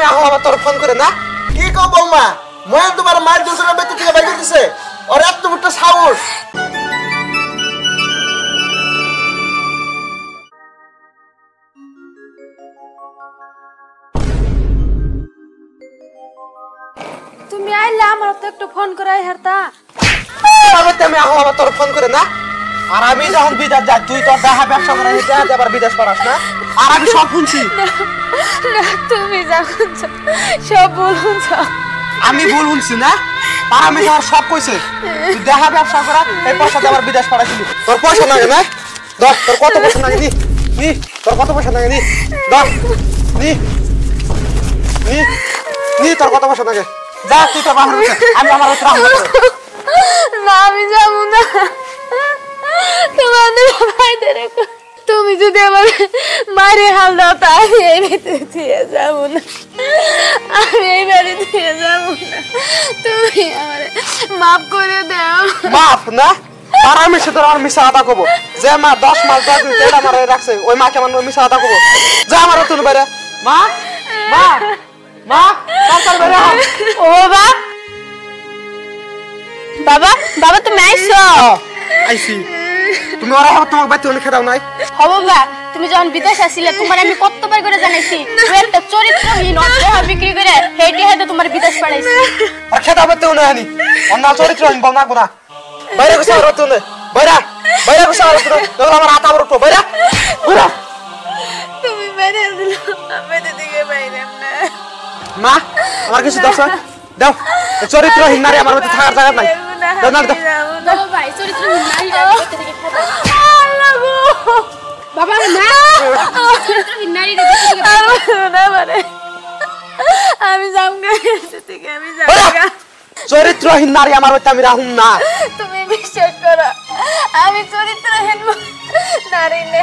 আমি আহো আবার তোর ফোন করে না কি কও বৌমা মই তোমার মায়ের দুজনের বেতে থেকে বাইরে দিছে আর এত বড় সাহস তুমি আইলা আমার তো একটু ফোন করাই হারতা আমি আহো আবার তোর ফোন করে না আর আমি যখন বিদেশ যাই তুই তোর দেখা ব্যবসা করে যা আবার বিদেশ পড়াস না আর আমি সব শুনছি তুমি যা শুনছো সব ভুল শুনছো আমি ভুল শুনছি না আর আমি তোর সব কইছে তুই দেখা ব্যবসা করা এই পয়সা দিয়ে আবার বিদেশ পড়াইছিলি তোর পয়সা লাগে না দশ তোর কত পয়সা লাগে নি তোর কত পয়সা লাগে নি দশ নি তোর কত পয়সা লাগে যা তুই তোর বাবার আমি আমার না আমি যাবো না তোমাদের ভাইতে রেখো তুমি যদি আমার মারে হাল দাও তা আমি এই বাড়িতে দিয়ে যাবো না আমি এই বাড়ি দিয়ে যাবো না তুমি আমার মাফ করে দাও মাফ না আর আমি সে তোর মিশা আদা করবো যে মা 10 মাস 10 দিন তেল আমার রাখছে ওই মাকে আমার মিশা আদা করবো যা আমার তুই বাইরে মা মা মা কাল বাইরে ও বাবা বাবা বাবা তুমি আইছো আইছি তুমি ওরা তোমাকে বাইতে অনেক খেদাও নাই হবো বা তুমি যখন বিদেশ আসছিলে তোমার আমি কতবার করে জানাইছি তুই একটা চরিত্রহীন অদেহ বিক্রি করে হেঁটে হেঁটে তোমার বিদেশ পাঠাইছি আর খেদা বাইতে না হানি অন্য চরিত্রহীন বল না গুনা বাইরে গুছা আর তুই বাইরে গুছা আর তুই তোর আমার হাত আবার উঠো বাইরে বাইরে তুমি বাইরে দিলো আমি দিকে বাইরে না মা আমার কিছু দাও চরিত্রহীন নারী আমার মধ্যে থাকার জায়গা নাই দাও না দাও ভাই চরিত্রহীন নারী দেখতে দেখে খাবো আল্লাহ গো বাবা না চরিত্রহীন নারী দেখতে দেখে না মানে আমি জামগা থেকে আমি জামগা চরিত্রহীন নারী আমার মধ্যে আমি রাহুম না তুমি বিশ্বাস করো আমি চরিত্রহীন নারী নে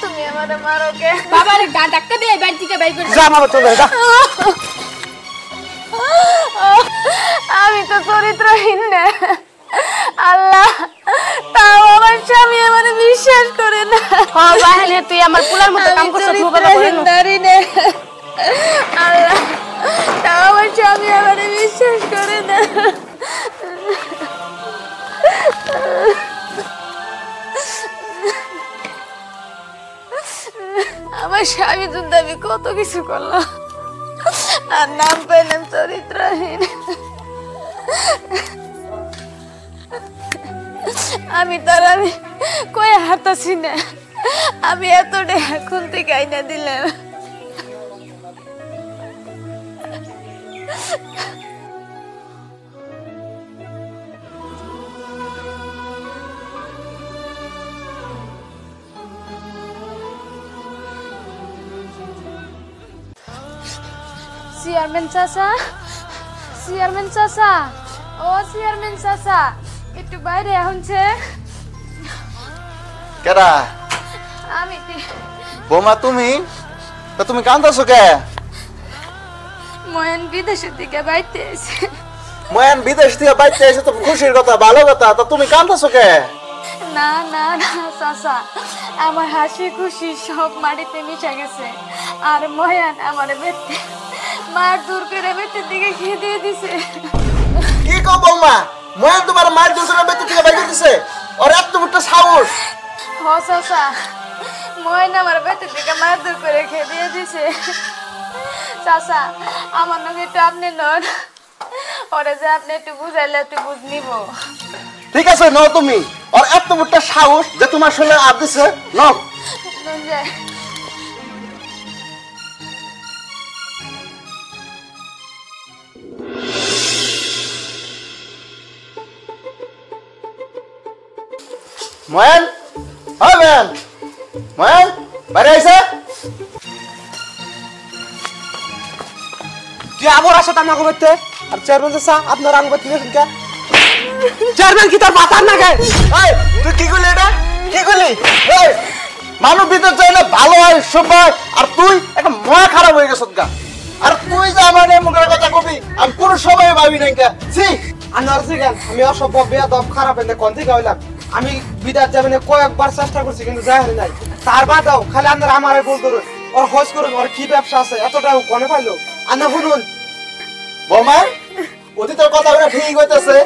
তুমি আমারে মারো কে বাবারে ধাক্কা দিয়ে বাড়ি থেকে বাইর করে যা মামা চলে যা আমি তো চরিত্রহীন না আল্লাহ তাও আমার স্বামী আমার বিশ্বাস করে না বাহিনী তুই আমার পুলার মতো কাম করছিস আল্লাহ তাও আমার স্বামী আমার বিশ্বাস করে না আমার স্বামী জন্য আমি কত কিছু করলাম আর নাম পেলাম চরিত্রহীন আমি কয়ে হারতাছি না আমি এতটা এখন থেকে আইনা দিলাম চেয়ারম্যান চাচা ও চেয়ারম্যান চাচা একটু বাইরে এখনছে কেডা আমি বৌমা তুমি তা তুমি কান্দাছো কে ময়ন বিদেশের দিকে বাইতে এসে ময়ান বিদেশ থেকে বাইতে এসে তো খুশির কথা ভালো কথা তা তুমি কান্দাছো কে না না না চাচা আমার হাসি খুশি সব মাটিতে মিশে গেছে আর ময়ান আমার বেতে মার দূর করে বেতের দিকে খেয়ে দিয়ে দিছে কি কও বৌমা ময়ান তোমার মায়ের দুজনের বেতে থেকে বাইরে দিছে আর এত বড় সাহস হ চাচা ময়ন আমার বেতের দিকে মার দূর করে খেয়ে দিয়ে দিছে চাচা আমার নাকি একটু আপনি নন ওরে যে আপনি একটু বুঝাইলে একটু বুঝ নিব ঠিক আছে নাও তুমি আর এত বড় সাহস যে তোমার শরীরে আপ দিছে নাও ময়ান হ্যাঁ ময়ান ময়ান বাইরে আইসা তুই আবার আসো তার নাগো করতে আর চেয়ারম্যান চাচা আপনার আঙ্গ করতে নিয়েছেন কে চেয়ারম্যান কি তার মাথার না গায় এই তুই কি করলি এটা কি করলি এই মানব ভিতর চাইলে ভালো হয় সব হয় আর তুই একটা ময়া খারাপ হয়ে গেছ গা আর তুই যে আমার মুখের কথা কবি আমি কোনো সময় ভাবি নাই কা ছি আমি অসভ্য বেয়াদব খারাপ এনে কোন থেকে হইলাম আমি বিদাত যাবেন কয়েকবার চেষ্টা করছি কিন্তু যাই হয় নাই তার বাদাও খালি আপনারা আমারে বলতো ওর খোঁজ করুন ওর কি ব্যবসা আছে এতটা কোনে পাইলো আনা শুনুন বৌমা অতীতের কথা বলে ঠিক হইতেছে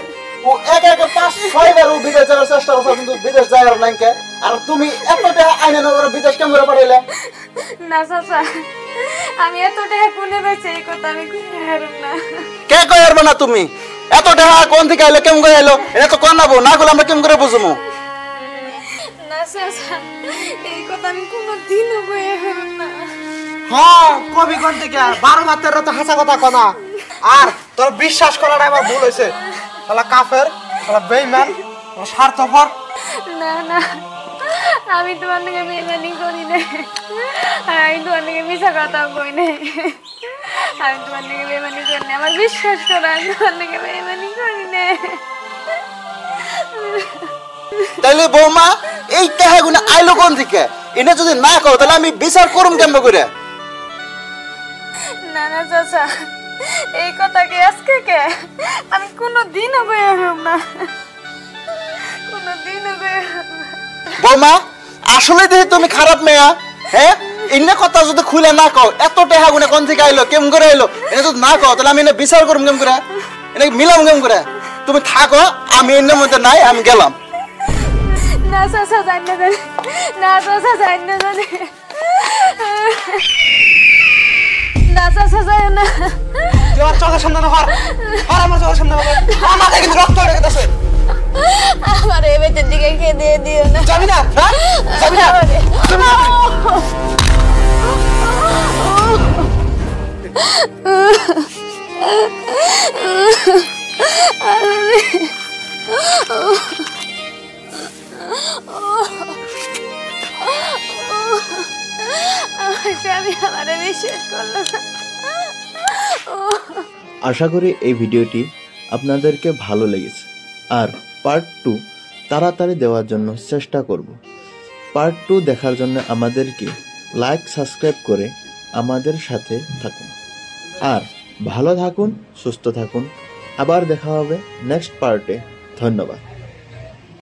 ও একে একে 5-6 বার ও বিদেশ যাওয়ার চেষ্টা করছে কিন্তু বিদেশ যায় আর নাইকে আর তুমি এতটা আইনে নগর বিদেশ কেমন করে পাঠাইলে না চাচা আমি এত টাকা কোনে বেচে এই কথা আমি কোনে হারুম না কে কই আরবা না তুমি এত টাকা কোন থেকে আইলো কেমন করে আইলো এটা তো কোন নাবো না গলে আমরা কেমন করে বুঝমু না চাচা এই কথা আমি কোনোদিনও কই হারুম না হ্যাঁ কবি কোন থেকে 12 মাত্রের তো হাসা কথা কোনা আর তোর বিশ্বাস করাটা আমার ভুল হইছে শালা কাফের শালা বেঈমান স্বার্থপর না না আমি তোমার নাকি বেইমানি করি না আমি তোমার নাকি মিছা কথা কই না আমি তোমার নাকি বেইমানি করি না আমার বিশ্বাস করো আমি তোমার নাকি বেইমানি করি না তাইলে বৌমা এই টাকাগুলো আইলো কোন থেকে এনে যদি না কও তাহলে আমি বিচার করুম কেমন করে না না চাচা এই কথা কি আজকে কে আমি কোনোদিনও কই হারুম না কোনোদিনও কই হারুম না বৌমা আসলে দেখি তুমি খারাপ মেয়া হ্যাঁ এনে কথা যদি খুলে না কও এত টাকা গুনে কোন থেকে আইলো কেমন করে আইলো এনে যদি না কও তাহলে আমি এনে বিচার করুম কেমন করে এনে মিলাম কেমন করে তুমি থাকো আমি এর মধ্যে নাই আমি গেলাম না চাচা জানি না না চাচা জানি না জানি না চাচা জানি না তুই আমার চোখের সামনে না হর আমার চোখের সামনে আমার কিন্তু রক্ত উঠে গেছে আমার এই বেতের দিকে খেয়ে দিও না যাবি না হ্যাঁ যাবি না স্বামী আমারে বিশ্বাস করলো না আশা করি এই ভিডিওটি আপনাদেরকে ভালো লেগেছে আর পার্ট 2 তাড়াতাড়ি দেওয়ার জন্য চেষ্টা করব পার্ট 2 দেখার জন্য আমাদেরকে লাইক সাবস্ক্রাইব করে আমাদের সাথে থাকুন আর ভালো থাকুন সুস্থ থাকুন আবার দেখা হবে নেক্সট পার্টে ধন্যবাদ।